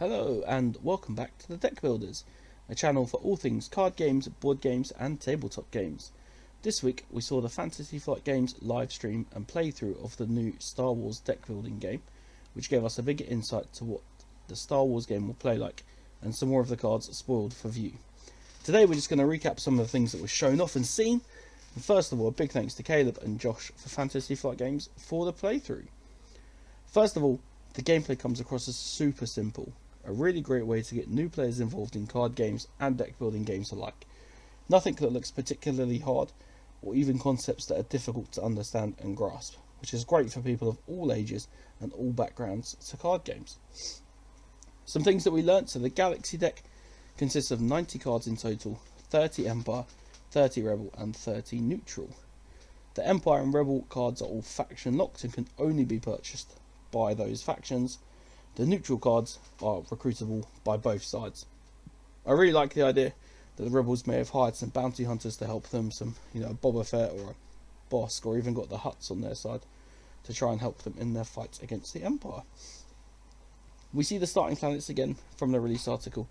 Hello and welcome back to the Deck Builders, a channel for all things card games, board games and tabletop games. This week we saw the Fantasy Flight Games live stream and playthrough of the new Star Wars deck building game, which gave us a bigger insight to what the Star Wars game will play like, and some more of the cards spoiled for view. Today we're just going to recap some of the things that were shown off and seen. And first of all, a big thanks to Caleb and Josh for Fantasy Flight Games for the playthrough. First of all, the gameplay comes across as super simple. A really great way to get new players involved in card games and deck building games alike. Nothing that looks particularly hard, or even concepts that are difficult to understand and grasp, which is great for people of all ages and all backgrounds to card games. Some things that we learnt: so the Galaxy deck consists of 90 cards in total, 30 Empire, 30 Rebel and 30 Neutral. The Empire and Rebel cards are all faction locked and can only be purchased by those factions. The neutral cards are recruitable by both sides. I really like the idea that the Rebels may have hired some bounty hunters to help them, some Boba Fett or a Bosk, or even got the Hutts on their side to try and help them in their fights against the Empire. We see the starting planets again from the release article,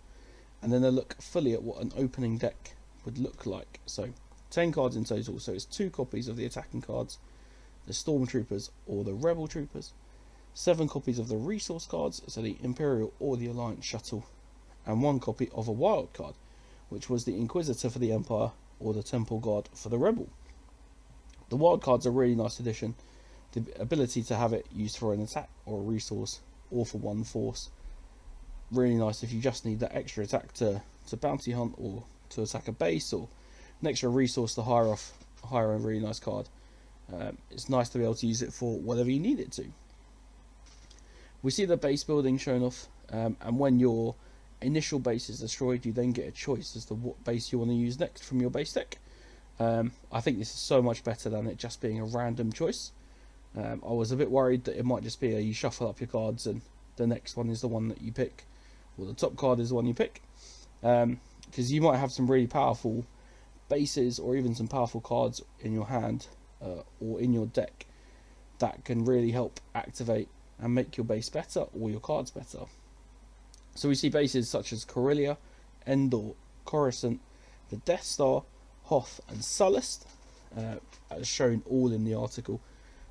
and then a look fully at what an opening deck would look like. So 10 cards in total, so it's 2 copies of the attacking cards, the Stormtroopers or the Rebel Troopers, 7 copies of the resource cards, so the Imperial or the Alliance shuttle, and 1 copy of a wild card, which was the Inquisitor for the Empire or the Temple Guard for the Rebel. The wild card's a really nice addition. The ability to have it used for an attack or a resource or for one force. Really nice if you just need that extra attack to bounty hunt or to attack a base, or an extra resource to hire a really nice card. It's nice to be able to use it for whatever you need it to. We see the base building shown off, and when your initial base is destroyed, you then get a choice as to what base you want to use next from your base deck. I think this is so much better than it just being a random choice. I was a bit worried that it might just be you shuffle up your cards and the next one is the one that you pick, or the top card is the one you pick, because you might have some really powerful bases or even some powerful cards in your hand or in your deck that can really help activate and make your base better or your cards better. So we see bases such as Corellia, Endor, Coruscant, the Death Star, Hoth and Sullust, as shown all in the article,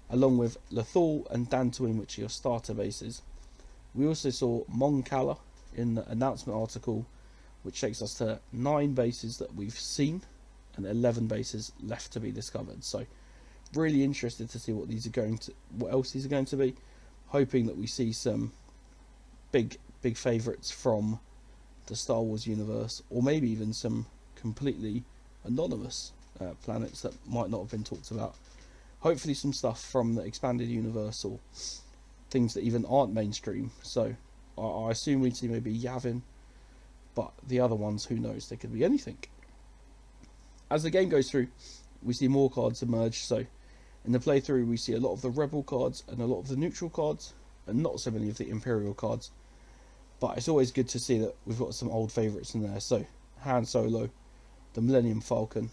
along with Lothal and Dantooine, which are your starter bases. We also saw Mon Cala in the announcement article, which takes us to 9 bases that we've seen and 11 bases left to be discovered. So really interested to see what else these are going to be. Hoping that we see some big favourites from the Star Wars universe, or maybe even some completely anonymous planets that might not have been talked about. Hopefully some stuff from the expanded universe, or things that even aren't mainstream. So I assume we'd see maybe Yavin, but the other ones, who knows, they could be anything. As the game goes through, we see more cards emerge. So in the playthrough we see a lot of the Rebel cards and a lot of the neutral cards, and not so many of the Imperial cards. But it's always good to see that we've got some old favourites in there. So Han Solo, the Millennium Falcon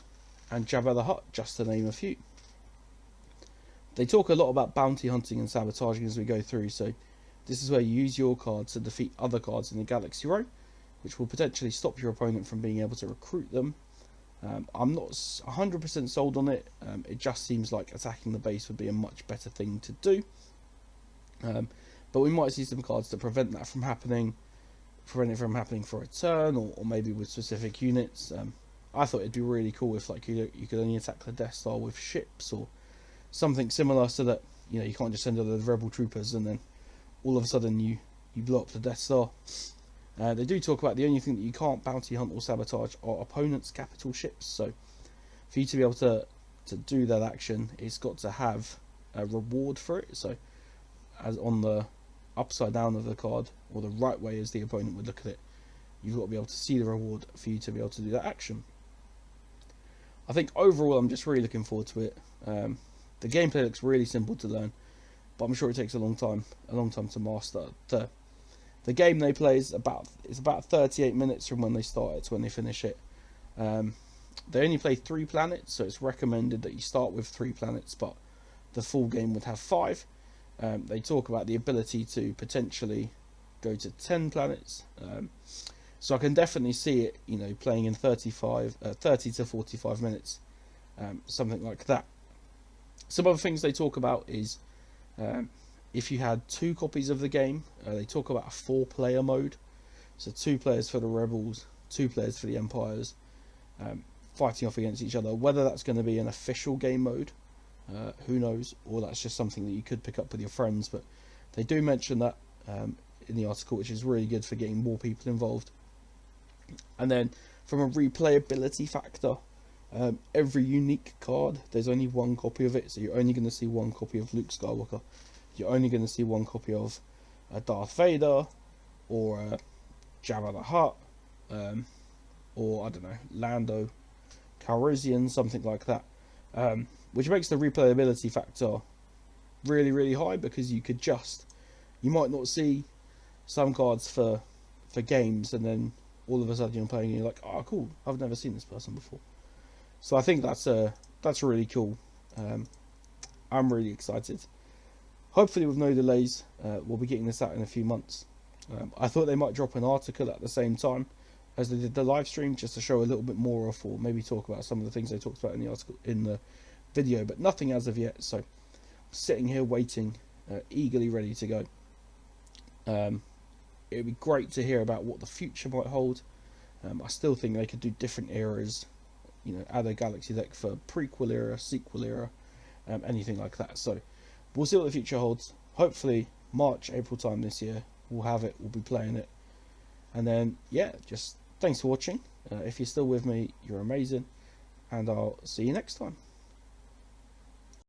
and Jabba the Hutt, just to name a few. They talk a lot about bounty hunting and sabotaging as we go through, so this is where you use your cards to defeat other cards in the Galaxy row, which will potentially stop your opponent from being able to recruit them. I'm not 100% sold on it. It just seems like attacking the base would be a much better thing to do. But we might see some cards to prevent it from happening for a turn, or maybe with specific units. I thought it'd be really cool if you could only attack the Death Star with ships or something similar, so that you can't just send out the Rebel Troopers and then all of a sudden you blow up the Death Star. They do talk about the only thing that you can't bounty hunt or sabotage are opponents' capital ships. So for you to be able to do that action, it's got to have a reward for it. So as on the upside down of the card, or the right way as the opponent would look at it, you've got to be able to see the reward for you to be able to do that action. I think overall I'm just really looking forward to it. The gameplay looks really simple to learn, but I'm sure it takes a long time to master. The game they play is about 38 minutes from when they start it to when they finish it. They only play 3 planets, so it's recommended that you start with 3 planets, but the full game would have 5. They talk about the ability to potentially go to 10 planets. So I can definitely see it, you know, playing in 30 to 45 minutes, something like that. Some other things they talk about is if you had 2 copies of the game, they talk about a 4-player mode. So 2 players for the Rebels, 2 players for the Empires, fighting off against each other. Whether that's going to be an official game mode, who knows, or that's just something that you could pick up with your friends. But they do mention that in the article, which is really good for getting more people involved. And then from a replayability factor, every unique card, there's only 1 copy of it, so you're only going to see 1 copy of Luke Skywalker. You're only going to see 1 copy of Darth Vader, or Jabba the Hutt, or I don't know, Lando Calrissian, something like that, which makes the replayability factor really, really high, because you might not see some cards for games, and then all of a sudden you're playing and you're like, oh cool, I've never seen this person before. So I think that's really cool. I'm really excited. Hopefully with no delays, we'll be getting this out in a few months. I thought they might drop an article at the same time as they did the live stream, just to show a little bit more of, or maybe talk about some of the things they talked about in the article, in the video, but nothing as of yet. So I'm sitting here waiting, eagerly ready to go. It would be great to hear about what the future might hold. I still think they could do different eras, you know, add a galaxy deck for prequel era, sequel era, anything like that. So we'll see what the future holds. Hopefully March, April time this year, we'll have it, we'll be playing it. And then, yeah, just thanks for watching. If you're still with me, you're amazing. And I'll see you next time.